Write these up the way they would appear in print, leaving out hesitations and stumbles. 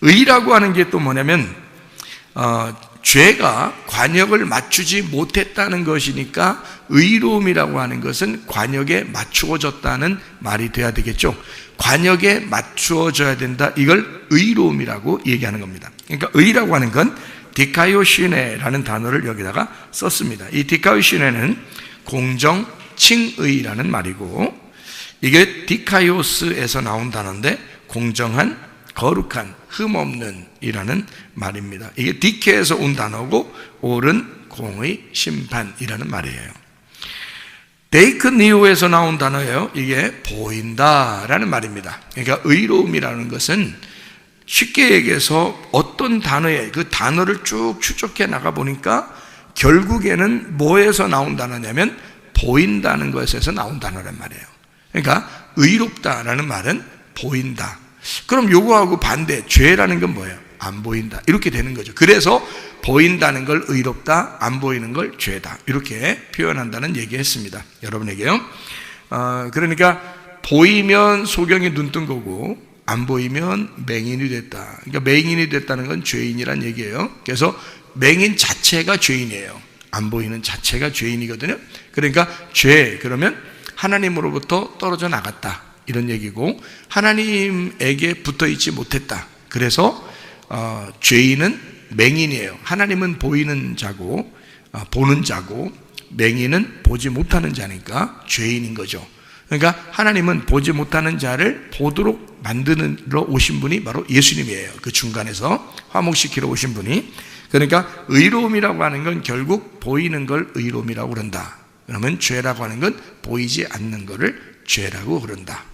의라고 하는 게 또 뭐냐면 죄가 관역을 맞추지 못했다는 것이니까 의로움이라고 하는 것은 관역에 맞추어졌다는 말이 돼야 되겠죠. 관역에 맞추어져야 된다. 이걸 의로움이라고 얘기하는 겁니다. 그러니까 의라고 하는 건 디카이오시네라는 단어를 여기다가 썼습니다. 이 디카이오시네는 공정, 칭의라는 말이고, 이게 디카이오스에서 나온 단어인데 공정한, 거룩한, 흠없는 이라는 말입니다. 이게 디케에서 온 단어고 옳은, 공의, 심판이라는 말이에요. 데이크니오에서 나온 단어예요. 이게 보인다라는 말입니다. 그러니까 의로움이라는 것은 쉽게 얘기해서 어떤 단어에 그 단어를 쭉 추적해 나가 보니까 결국에는 뭐에서 나온 단어냐면 보인다는 것에서 나온 단어란 말이에요. 그러니까 의롭다라는 말은 보인다. 그럼 요거하고 반대, 죄라는 건 뭐예요? 안 보인다. 이렇게 되는 거죠. 그래서 보인다는 걸 의롭다, 안 보이는 걸 죄다. 이렇게 표현한다는 얘기했습니다. 여러분에게요. 그러니까 보이면 소경이 눈뜬 거고 안 보이면 맹인이 됐다. 그러니까 맹인이 됐다는 건 죄인이란 얘기예요. 그래서 맹인 자체가 죄인이에요. 안 보이는 자체가 죄인이거든요. 그러니까 죄, 그러면 하나님으로부터 떨어져 나갔다. 이런 얘기고, 하나님에게 붙어 있지 못했다. 그래서 죄인은 맹인이에요. 하나님은 보이는 자고 보는 자고, 맹인은 보지 못하는 자니까 죄인인 거죠. 그러니까 하나님은 보지 못하는 자를 보도록 만드러 오신 분이 바로 예수님이에요. 그 중간에서 화목시키러 오신 분이. 그러니까 의로움이라고 하는 건 결국 보이는 걸 의로움이라고 그런다. 그러면 죄라고 하는 건 보이지 않는 거를 죄라고 그런다.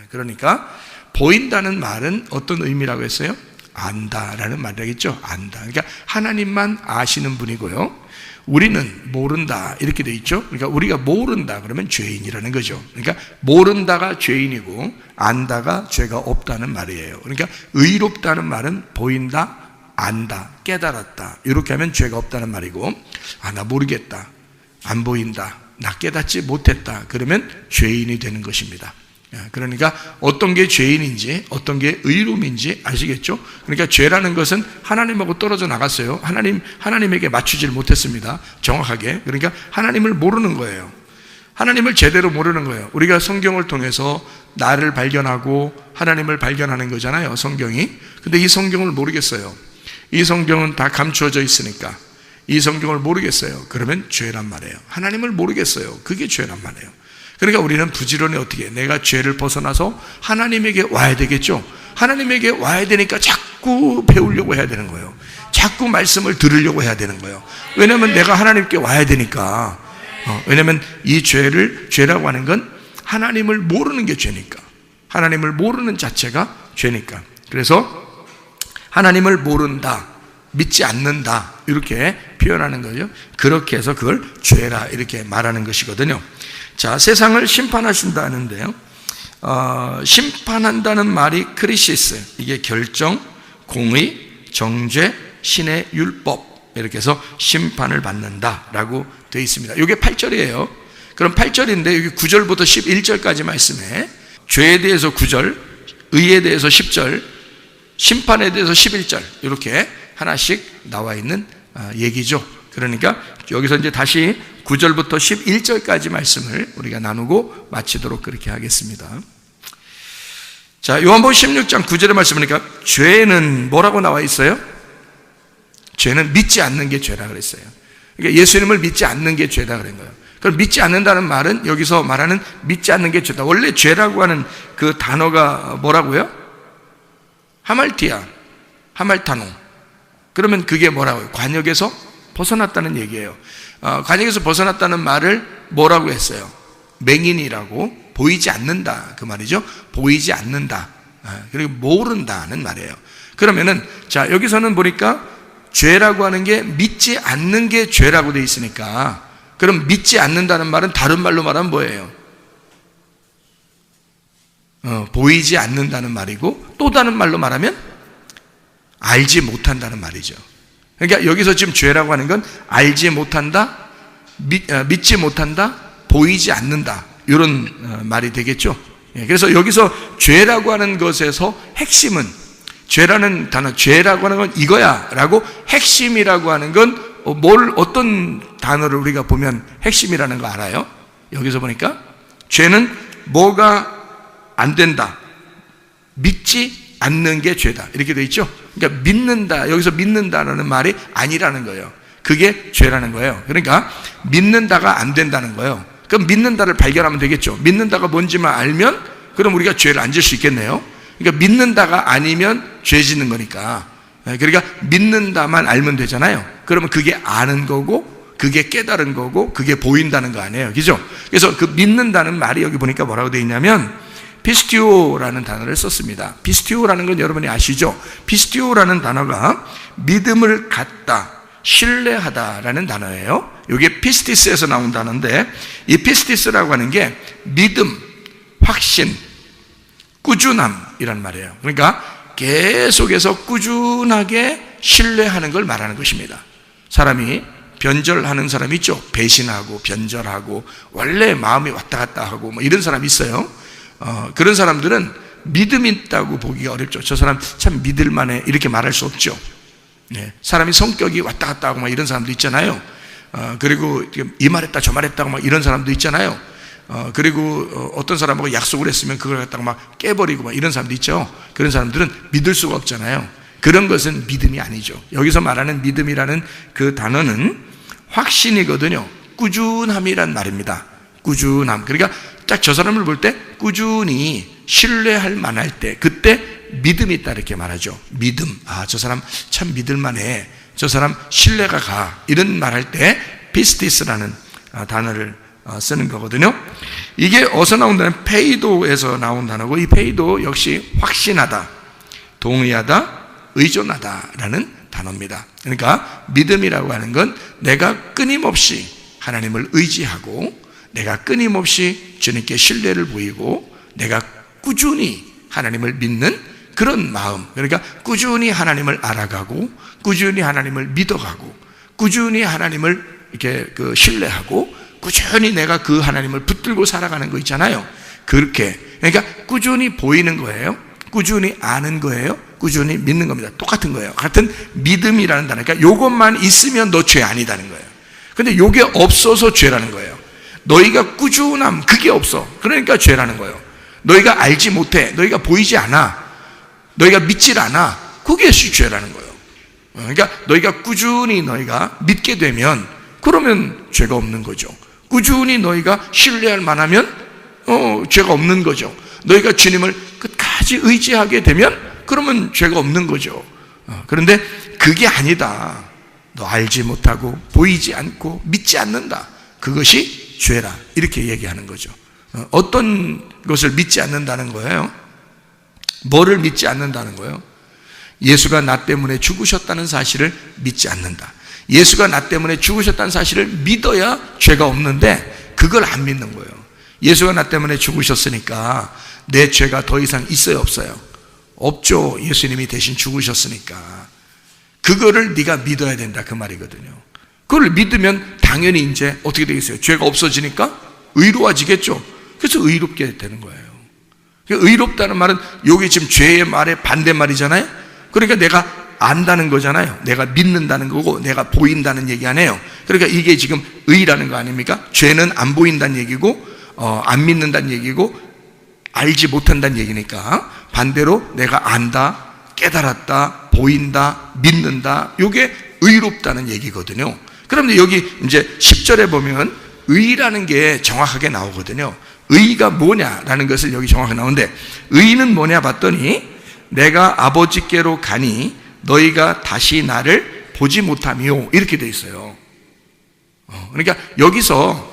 그러니까 보인다는 말은 어떤 의미라고 했어요? 안다라는 말이겠죠. 안다. 그러니까 하나님만 아시는 분이고요. 우리는 모른다 이렇게 돼 있죠. 그러니까 우리가 모른다 그러면 죄인이라는 거죠. 그러니까 모른다가 죄인이고 안다가 죄가 없다는 말이에요. 그러니까 의롭다는 말은 보인다, 안다, 깨달았다. 이렇게 하면 죄가 없다는 말이고, 나 모르겠다, 안 보인다, 나 깨닫지 못했다 그러면 죄인이 되는 것입니다. 그러니까 어떤 게 죄인인지 어떤 게 의로움인지 아시겠죠? 그러니까 죄라는 것은 하나님하고 떨어져 나갔어요. 하나님에게 맞추지를 못했습니다. 정확하게. 그러니까 하나님을 모르는 거예요. 하나님을 제대로 모르는 거예요. 우리가 성경을 통해서 나를 발견하고 하나님을 발견하는 거잖아요, 성경이. 근데 이 성경을 모르겠어요. 이 성경은 다 감추어져 있으니까 이 성경을 모르겠어요. 그러면 죄란 말이에요. 하나님을 모르겠어요. 그게 죄란 말이에요. 그러니까 우리는 부지런히 어떻게 내가 죄를 벗어나서 하나님에게 와야 되겠죠. 하나님에게 와야 되니까 자꾸 배우려고 해야 되는 거예요. 자꾸 말씀을 들으려고 해야 되는 거예요. 왜냐하면 내가 하나님께 와야 되니까. 왜냐하면 이 죄라고 하는 건 하나님을 모르는 게 죄니까. 하나님을 모르는 자체가 죄니까. 그래서 하나님을 모른다, 믿지 않는다 이렇게 표현하는 거죠. 그렇게 해서 그걸 죄라 이렇게 말하는 것이거든요. 자, 세상을 심판하신다는데요. 심판한다는 말이 크리시스, 이게 결정, 공의, 정죄, 신의 율법 이렇게 해서 심판을 받는다라고 되어 있습니다. 이게 8절이에요. 그럼 8절인데 여기 9절부터 11절까지 말씀에 죄에 대해서 9절, 의에 대해서 10절, 심판에 대해서 11절 이렇게 하나씩 나와 있는 얘기죠. 그러니까 여기서 이제 다시 9절부터 11절까지 말씀을 우리가 나누고 마치도록 그렇게 하겠습니다. 자, 요한복음 16장 9절의 말씀이니까 죄는 뭐라고 나와 있어요? 죄는 믿지 않는 게 죄라 그랬어요. 그러니까 예수님을 믿지 않는 게 죄다 그런 거예요. 그럼 믿지 않는다는 말은 여기서 말하는 믿지 않는 게 죄다. 원래 죄라고 하는 그 단어가 뭐라고요? 하말티아, 하말타노. 그러면 그게 뭐라고요? 관역에서 벗어났다는 얘기예요. 관역에서 벗어났다는 말을 뭐라고 했어요? 맹인이라고, 보이지 않는다 그 말이죠. 보이지 않는다, 그리고 모른다는 말이에요. 그러면은 자, 여기서는 보니까 죄라고 하는 게 믿지 않는 게 죄라고 돼 있으니까, 그럼 믿지 않는다는 말은 다른 말로 말하면 뭐예요? 보이지 않는다는 말이고, 또 다른 말로 말하면 알지 못한다는 말이죠. 그러니까 여기서 지금 죄라고 하는 건 알지 못한다, 믿지 못한다, 보이지 않는다 이런 말이 되겠죠. 그래서 여기서 죄라고 하는 것에서 핵심은, 죄라는 단어, 죄라고 하는 건 이거야 라고 핵심이라고 하는 건 어떤 단어를 우리가 보면 핵심이라는 거 알아요? 여기서 보니까 죄는 뭐가 안 된다, 믿지 않는 게 죄다 이렇게 돼 있죠. 그러니까 믿는다, 여기서 믿는다라는 말이 아니라는 거예요. 그게 죄라는 거예요. 그러니까 믿는다가 안 된다는 거예요. 그럼 믿는다를 발견하면 되겠죠. 믿는다가 뭔지만 알면 그럼 우리가 죄를 안 질 수 있겠네요. 그러니까 믿는다가 아니면 죄 짓는 거니까. 그러니까 믿는다만 알면 되잖아요. 그러면 그게 아는 거고, 그게 깨달은 거고, 그게 보인다는 거 아니에요. 그죠? 그래서 그 믿는다는 말이 여기 보니까 뭐라고 되어 있냐면 피스티오라는 단어를 썼습니다. 피스티오라는 건 여러분이 아시죠? 피스티오라는 단어가 믿음을 갖다, 신뢰하다라는 단어예요. 이게 피스티스에서 나온 단어인데, 이 피스티스라고 하는 게 믿음, 확신, 꾸준함이란 말이에요. 그러니까 계속해서 꾸준하게 신뢰하는 걸 말하는 것입니다. 사람이 변절하는 사람이 있죠. 배신하고 변절하고 원래 마음이 왔다 갔다 하고 뭐 이런 사람이 있어요. 그런 사람들은 믿음이 있다고 보기가 어렵죠. 저 사람 참 믿을만해 이렇게 말할 수 없죠. 네. 사람이 성격이 왔다 갔다 하고 막 이런 사람도 있잖아요. 그리고 이 말했다 저 말했다고 막 이런 사람도 있잖아요. 그리고 어떤 사람하고 약속을 했으면 그걸 갖다가 막 깨버리고 막 이런 사람도 있죠. 그런 사람들은 믿을 수가 없잖아요. 그런 것은 믿음이 아니죠. 여기서 말하는 믿음이라는 그 단어는 확신이거든요. 꾸준함이란 말입니다. 꾸준함. 그러니까 딱 저 사람을 볼 때 꾸준히 신뢰할 만할 때 그때 믿음이 있다 이렇게 말하죠. 믿음. 아, 저 사람 참 믿을만해. 저 사람 신뢰가 가. 이런 말할 때 피스티스라는 단어를 쓰는 거거든요. 이게 어디서 나온다는 페이도에서 나온 단어고, 이 페이도 역시 확신하다, 동의하다, 의존하다라는 단어입니다. 그러니까 믿음이라고 하는 건 내가 끊임없이 하나님을 의지하고 내가 끊임없이 주님께 신뢰를 보이고 내가 꾸준히 하나님을 믿는 그런 마음. 그러니까 꾸준히 하나님을 알아가고 꾸준히 하나님을 믿어가고 꾸준히 하나님을 이렇게 신뢰하고 꾸준히 내가 그 하나님을 붙들고 살아가는 거 있잖아요. 그렇게. 그러니까 꾸준히 보이는 거예요. 꾸준히 아는 거예요. 꾸준히 믿는 겁니다. 똑같은 거예요. 같은 믿음이라는 단어. 그러니까 요것만 있으면 너 죄 아니다는 거예요. 근데 요게 없어서 죄라는 거예요. 너희가 꾸준함, 그게 없어. 그러니까 죄라는 거예요. 너희가 알지 못해. 너희가 보이지 않아. 너희가 믿질 않아. 그게 죄라는 거예요. 그러니까 너희가 꾸준히 너희가 믿게 되면 그러면 죄가 없는 거죠. 꾸준히 너희가 신뢰할 만하면 죄가 없는 거죠. 너희가 주님을 끝까지 의지하게 되면 그러면 죄가 없는 거죠. 그런데 그게 아니다. 너 알지 못하고 보이지 않고 믿지 않는다. 그것이 죄라. 이렇게 얘기하는 거죠. 어떤 것을 믿지 않는다는 거예요? 뭐를 믿지 않는다는 거예요? 예수가 나 때문에 죽으셨다는 사실을 믿지 않는다. 예수가 나 때문에 죽으셨다는 사실을 믿어야 죄가 없는데 그걸 안 믿는 거예요. 예수가 나 때문에 죽으셨으니까 내 죄가 더 이상 있어요, 없어요? 없죠. 예수님이 대신 죽으셨으니까. 그거를 네가 믿어야 된다 그 말이거든요. 그걸 믿으면 당연히 이제 어떻게 되겠어요? 죄가 없어지니까 의로워지겠죠. 그래서 의롭게 되는 거예요. 의롭다는 말은 여기 지금 죄의 말의 반대말이잖아요. 그러니까 내가 안다는 거잖아요. 내가 믿는다는 거고 내가 보인다는 얘기 아니에요. 그러니까 이게 지금 의라는 거 아닙니까? 죄는 안 보인다는 얘기고 안 믿는다는 얘기고 알지 못한다는 얘기니까 반대로 내가 안다, 깨달았다, 보인다, 믿는다, 이게 의롭다는 얘기거든요. 그런데 여기 이제 10절에 보면 의라는 게 정확하게 나오거든요. 의가 뭐냐라는 것을 여기 정확하게 나오는데 의는 뭐냐 봤더니 내가 아버지께로 가니 너희가 다시 나를 보지 못하며 이렇게 돼 있어요. 그러니까 여기서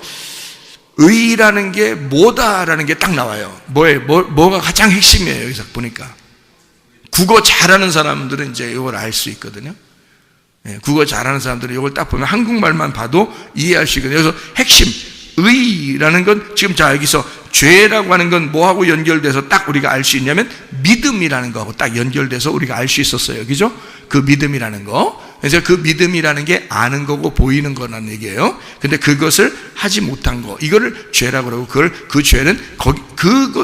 의라는 게 뭐다라는 게 딱 나와요. 뭐가 가장 핵심이에요. 여기서 보니까 국어 잘하는 사람들은 이제 이걸 알 수 있거든요. 국어 잘하는 사람들은 이걸 딱 보면 한국말만 봐도 이해할 수 있거든요. 그래서 핵심 의라는 건 지금 자 여기서 죄라고 하는 건 뭐하고 연결돼서 딱 우리가 알 수 있냐면 믿음이라는 거하고 딱 연결돼서 우리가 알 수 있었어요. 그죠? 그 믿음이라는 거. 그래서 그 믿음이라는 게 아는 거고 보이는 거라는 얘기예요. 근데 그것을 하지 못한 거, 이거를 죄라고 그러고 그 죄는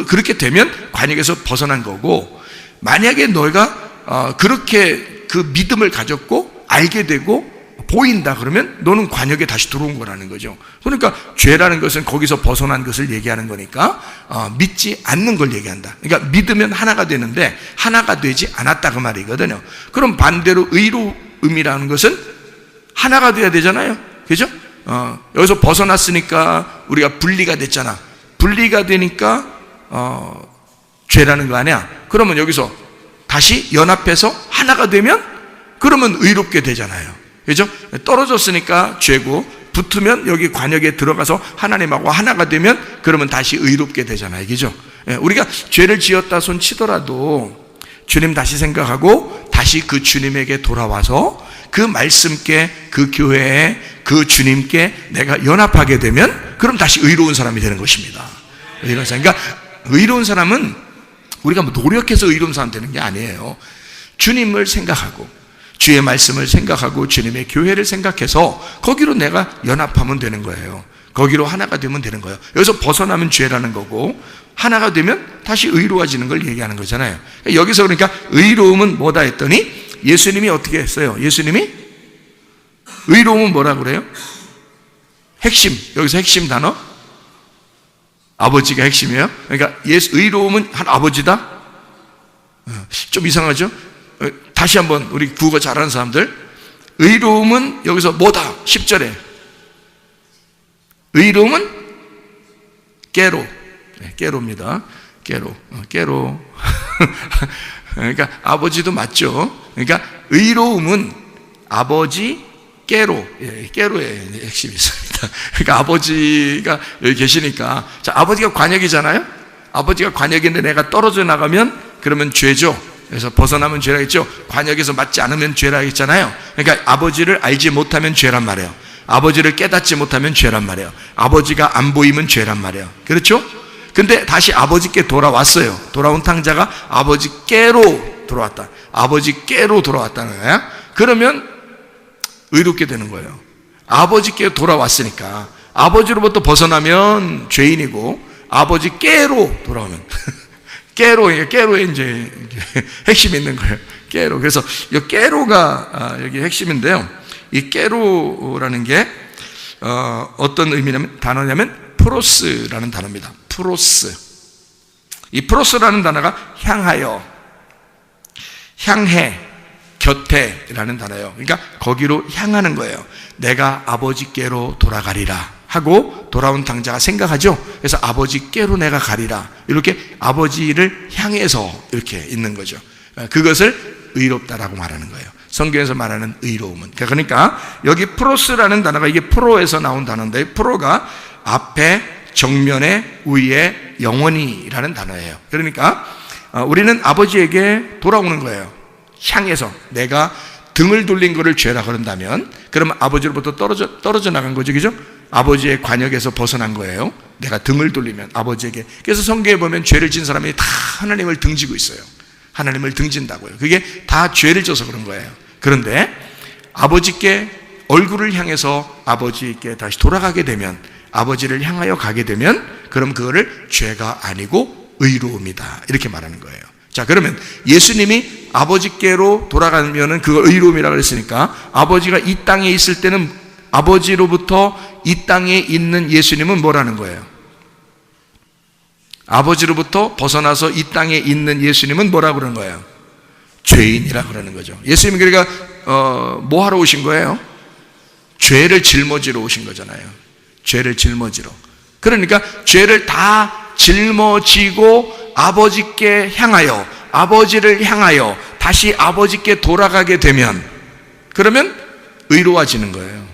그렇게 되면 관역에서 벗어난 거고, 만약에 너희가 그렇게 그 믿음을 가졌고 알게 되고 보인다 그러면 너는 관역에 다시 들어온 거라는 거죠. 그러니까 죄라는 것은 거기서 벗어난 것을 얘기하는 거니까 믿지 않는 걸 얘기한다. 그러니까 믿으면 하나가 되는데 하나가 되지 않았다 그 말이거든요. 그럼 반대로 의로움이라는 것은 하나가 돼야 되잖아요. 그죠? 여기서 벗어났으니까 우리가 분리가 됐잖아. 분리가 되니까 죄라는 거 아니야. 그러면 여기서 다시 연합해서 하나가 되면 그러면 의롭게 되잖아요. 그죠? 떨어졌으니까 죄고 붙으면 여기 관역에 들어가서 하나님하고 하나가 되면 그러면 다시 의롭게 되잖아요. 그죠? 우리가 죄를 지었다 손 치더라도 주님 다시 생각하고 다시 그 주님에게 돌아와서 그 말씀께 그 교회에 그 주님께 내가 연합하게 되면 그럼 다시 의로운 사람이 되는 것입니다. 그러니까 의로운 사람은 우리가 뭐 노력해서 의로운 사람 되는 게 아니에요. 주님을 생각하고 주의 말씀을 생각하고 주님의 교회를 생각해서 거기로 내가 연합하면 되는 거예요. 거기로 하나가 되면 되는 거예요. 여기서 벗어나면 죄라는 거고 하나가 되면 다시 의로워지는 걸 얘기하는 거잖아요. 여기서 그러니까 의로움은 뭐다 했더니 예수님이 어떻게 했어요? 예수님이 의로움은 뭐라 그래요? 핵심, 여기서 핵심 단어 아버지가 핵심이에요. 그러니까 의로움은 한 아버지다? 좀 이상하죠? 다시 한번 우리 국어 잘하는 사람들, 의로움은 여기서 뭐다? 10절에 의로움은 깨로, 깨로입니다. 깨로. 그러니까 아버지도 맞죠. 그러니까 의로움은 아버지 깨로, 깨로의 핵심이 있습니다. 그러니까 아버지가 여기 계시니까, 자, 아버지가 관역이잖아요. 아버지가 관역인데 내가 떨어져 나가면 그러면 죄죠. 그래서 벗어나면 죄라 했죠. 관역에서 맞지 않으면 죄라 했잖아요. 그러니까 아버지를 알지 못하면 죄란 말이에요. 아버지를 깨닫지 못하면 죄란 말이에요. 아버지가 안 보이면 죄란 말이에요. 그렇죠? 근데 다시 아버지께 돌아왔어요. 돌아온 탕자가 아버지께로 돌아왔다. 아버지께로 돌아왔다는 거야. 그러면 의롭게 되는 거예요. 아버지께 돌아왔으니까 아버지로부터 죄인이고 아버지께로 돌아오면 깨로에 이제 핵심이 있는 거예요. 깨로. 그래서 이 깨로가 여기 핵심인데요. 이 깨로라는 게 어떤 의미냐면 단어냐면 프로스라는 단어입니다. 프로스. 이 프로스라는 단어가 향하여, 향해, 곁에라는 단어예요. 그러니까 거기로 향하는 거예요. 내가 아버지께로 돌아가리라 하고 돌아온 탕자가 생각하죠. 그래서 아버지께로 내가 가리라. 이렇게 아버지를 향해서 이렇게 있는 거죠. 그것을 의롭다라고 말하는 거예요. 성경에서 말하는 의로움은. 그러니까 여기 프로스라는 단어가 이게 프로에서 나온 단어인데 프로가 앞에, 정면에, 위에, 영원히라는 단어예요. 그러니까 우리는 아버지에게 돌아오는 거예요. 향해서 내가 등을 돌린 것을 죄라 그런다면 그러면 아버지로부터 떨어져 나간 거죠. 그죠? 아버지의 관역에서 벗어난 거예요. 내가 등을 돌리면 아버지에게. 그래서 성경에 보면 죄를 진 사람이 다 하나님을 등지고 있어요. 하나님을 등진다고요. 그게 다 죄를 져서 그런 거예요. 그런데 아버지께 얼굴을 향해서 아버지께 다시 돌아가게 되면, 아버지를 향하여 가게 되면 그럼 그거를 죄가 아니고 의로움이다 이렇게 말하는 거예요. 자, 그러면 예수님이 아버지께로 돌아가면은 그걸 의로움이라고 그랬으니까 아버지가 이 땅에 있을 때는 아버지로부터 이 땅에 있는 예수님은 뭐라는 거예요? 아버지로부터 벗어나서 이 땅에 있는 예수님은 뭐라고 그러는 거예요? 죄인이라고 그러는 거죠. 예수님이 그러니까 뭐 하러 오신 거예요? 죄를 짊어지러 오신 거잖아요. 죄를 짊어지러. 그러니까 죄를 다 짊어지고 아버지께 향하여, 아버지를 향하여 다시 아버지께 돌아가게 되면 그러면 의로워지는 거예요.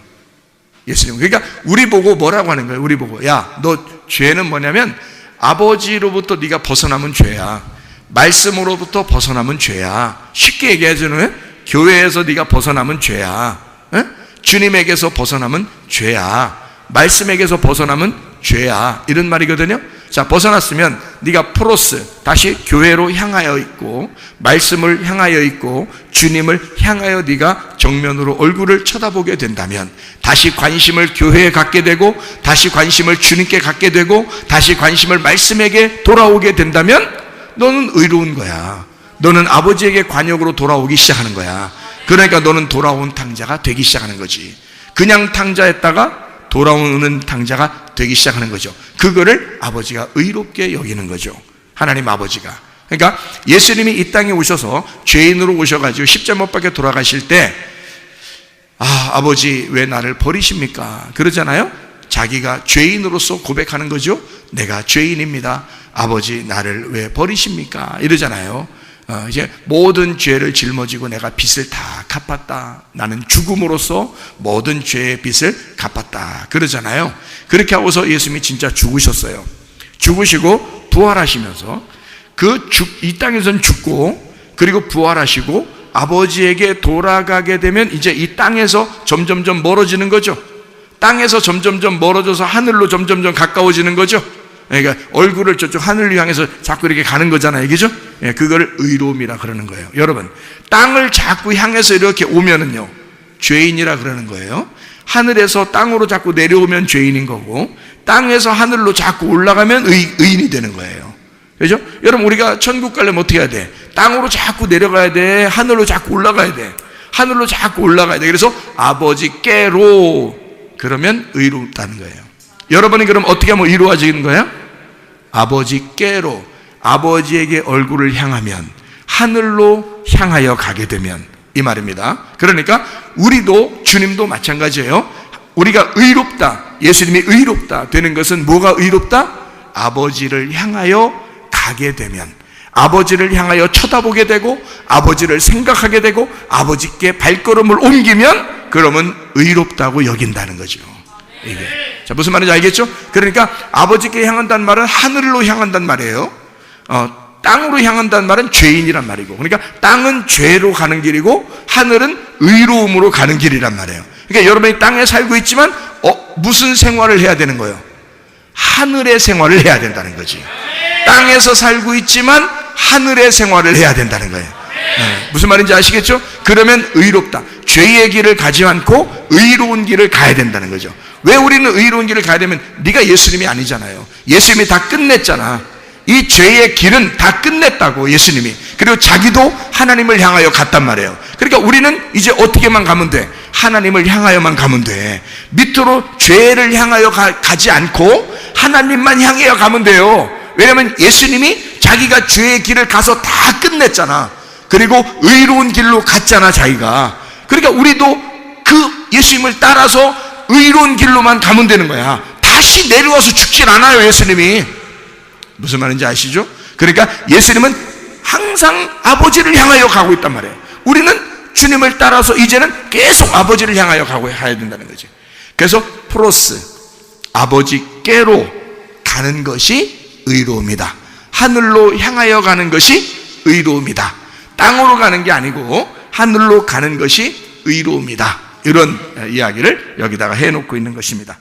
예수님. 그러니까 우리 보고 뭐라고 하는 거예요? 우리 보고, 야, 너 죄는 뭐냐면 아버지로부터 네가 벗어나면 죄야. 말씀으로부터 벗어나면 죄야. 쉽게 얘기하자면 교회에서 네가 벗어나면 죄야. 에? 주님에게서 벗어나면 죄야. 말씀에게서 벗어나면 죄야. 이런 말이거든요. 자, 벗어났으면 네가 프로스, 다시 교회로 향하여 있고 말씀을 향하여 있고 주님을 향하여 네가 정면으로 얼굴을 쳐다보게 된다면 다시 관심을 교회에 갖게 되고 다시 관심을 주님께 갖게 되고 다시 관심을 말씀에게 돌아오게 된다면 너는 의로운 거야. 너는 아버지에게 관역으로 돌아오기 시작하는 거야. 그러니까 너는 돌아온 탕자가 되기 시작하는 거지. 그냥 탕자였다가 돌아오는 탕자가 되기 시작하는 거죠. 그거를 아버지가 의롭게 여기는 거죠. 하나님 아버지가. 그러니까 예수님이 이 땅에 오셔서 죄인으로 오셔가지고 십자가 못 박혀 돌아가실 때 아버지 왜 나를 버리십니까? 그러잖아요. 자기가 죄인으로서 고백하는 거죠. 내가 죄인입니다. 아버지 나를 왜 버리십니까? 이러잖아요. 이제 모든 죄를 짊어지고 내가 빚을 다 갚았다. 나는 죽음으로써 모든 죄의 빚을 갚았다. 그러잖아요. 그렇게 하고서 예수님이 진짜 죽으셨어요. 죽으시고 부활하시면서 이 땅에선 죽고 그리고 부활하시고 아버지에게 돌아가게 되면 이제 이 땅에서 점점점 멀어지는 거죠. 땅에서 점점점 멀어져서 하늘로 점점점 가까워지는 거죠. 그러니까 얼굴을 저쪽 하늘을 향해서 자꾸 이렇게 가는 거잖아요. 그죠? 그걸 의로움이라 그러는 거예요. 여러분, 땅을 자꾸 향해서 이렇게 오면은요, 죄인이라 그러는 거예요. 하늘에서 땅으로 자꾸 내려오면 죄인인 거고, 땅에서 하늘로 자꾸 올라가면 의인이 되는 거예요. 그죠? 여러분, 우리가 천국 가려면 어떻게 해야 돼? 땅으로 자꾸 내려가야 돼. 하늘로 자꾸 올라가야 돼. 하늘로 자꾸 올라가야 돼. 그래서 아버지께로 그러면 의롭다는 거예요. 여러분이 그럼 어떻게 하면 의로워지는 거예요? 아버지께로, 아버지에게 얼굴을 향하면, 하늘로 향하여 가게 되면, 이 말입니다. 그러니까 우리도, 주님도 마찬가지예요. 우리가 의롭다, 예수님이 의롭다 되는 것은 뭐가 의롭다? 아버지를 향하여 가게 되면, 아버지를 향하여 쳐다보게 되고, 아버지를 생각하게 되고, 아버지께 발걸음을 옮기면, 그러면 의롭다고 여긴다는 거죠. 이게. 자, 무슨 말인지 알겠죠? 그러니까 아버지께 향한다는 말은 하늘로 향한다는 말이에요. 땅으로 향한다는 말은 죄인이란 말이고, 그러니까 땅은 죄로 가는 길이고 하늘은 의로움으로 가는 길이란 말이에요. 그러니까 여러분이 땅에 살고 있지만 무슨 생활을 해야 되는 거예요? 하늘의 생활을 해야 된다는 거지. 땅에서 살고 있지만 하늘의 생활을 해야 된다는 거예요. 무슨 말인지 아시겠죠? 그러면 의롭다. 죄의 길을 가지 않고 의로운 길을 가야 된다는 거죠. 왜 우리는 의로운 길을 가야 되면, 네가 예수님이 아니잖아요. 예수님이 다 끝냈잖아. 이 죄의 길은 다 끝냈다고, 예수님이. 그리고 자기도 하나님을 향하여 갔단 말이에요. 그러니까 우리는 이제 어떻게만 가면 돼? 하나님을 향하여만 가면 돼. 밑으로 죄를 향하여 가지 않고 하나님만 향하여 가면 돼요. 왜냐하면 예수님이 자기가 죄의 길을 가서 다 끝냈잖아. 그리고 의로운 길로 갔잖아, 자기가. 그러니까 우리도 그 예수님을 따라서 의로운 길로만 가면 되는 거야. 다시 내려와서 죽질 않아요, 예수님이. 무슨 말인지 아시죠? 그러니까 예수님은 항상 아버지를 향하여 가고 있단 말이에요. 우리는 주님을 따라서 이제는 계속 아버지를 향하여 가야 된다는 거죠. 그래서 프로스, 아버지께로 가는 것이 의로움이다. 하늘로 향하여 가는 것이 의로움이다. 땅으로 가는 게 아니고 하늘로 가는 것이 의로움이다. 이런 이야기를 여기다가 해놓고 있는 것입니다.